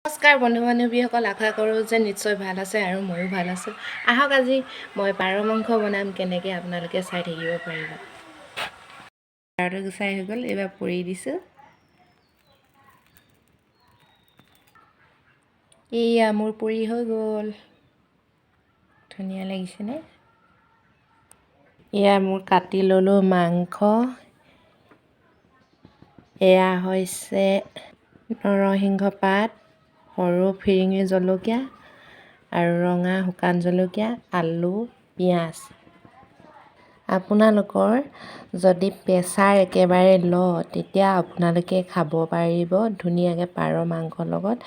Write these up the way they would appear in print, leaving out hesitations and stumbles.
নমস্কাৰ বন্ধু বান্ধৱীসকল, আশা কৰোঁ যে নিশ্চয় ভাল আছে আৰু ময়ো ভাল আছোঁ। আহক আজি মই পাৰ মাংস বনাম, কেনেকৈ আপোনালোকে চাই থাকিব পাৰিব। পাৰটো গুচাই হৈ গ'ল, এইবাৰ পুৰি দিছোঁ। এয়া মোৰ পুৰি হৈ গ'ল, ধুনীয়া লাগিছেনে? এয়া মোৰ কাটি ল'লোঁ মাংস। এয়া হৈছে নৰসিংহ পাত, সৰু ফিৰিঙি জলকীয়া আৰু ৰঙা শুকান জলকীয়া, আলু, পিঁয়াজ। আপোনালোকৰ যদি প্ৰেছাৰ একেবাৰে ল' তেতিয়া আপোনালোকে খাব পাৰিব ধুনীয়াকৈ পাৰ মাংসৰ লগত।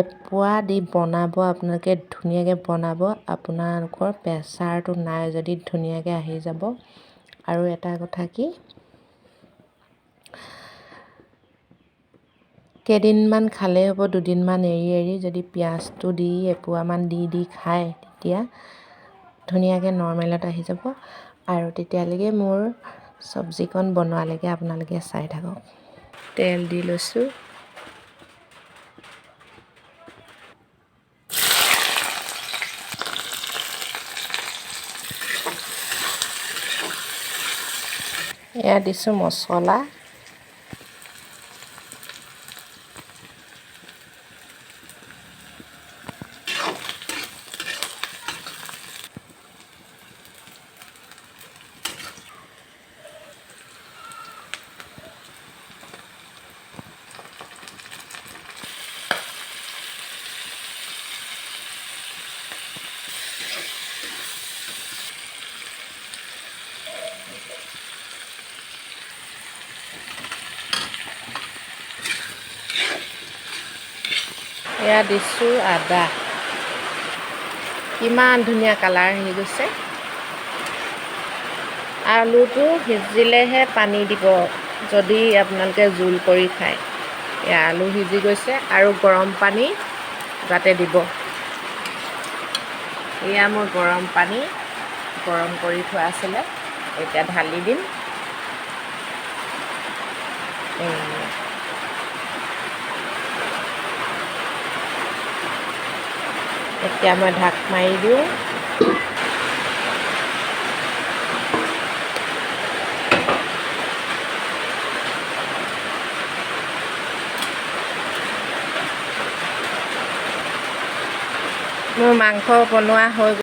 এপোৱা দি বনাব, আপোনালোকে ধুনীয়াকৈ বনাব। আপোনালোকৰ প্ৰেছাৰটো নাই যদি ধুনীয়াকৈ আহি যাব। আৰু এটা কথা কি, কেইদিনমান খালেই হ'ব, দুদিনমান এৰি এৰি যদি পিঁয়াজটো দি এপোৱামান দি খায় তেতিয়া ধুনীয়াকৈ নৰ্মেলত আহি যাব। আৰু তেতিয়ালৈকে মোৰ চব্জিকণ বনোৱালৈকে আপোনালোকে চাই থাকক। তেল দি লৈছোঁ। এয়া দিছোঁ মছলা। এয়া দিছোঁ আদা। কিমান ধুনীয়া কালাৰ আহি গৈছে। আলুটো সিজিলেহে পানী দিব যদি আপোনালোকে জোল কৰি খায়। এয়া আলু সিজি গৈছে আৰু গৰম পানী যাতে দিব। এয়া মোৰ গৰম পানী গৰম কৰি থোৱা আছিলে, এতিয়া ঢালি দিম। এতিয়া মই ঢাক মাৰি দিওঁ। মোৰ মাংস বনোৱা হৈ গ'ল।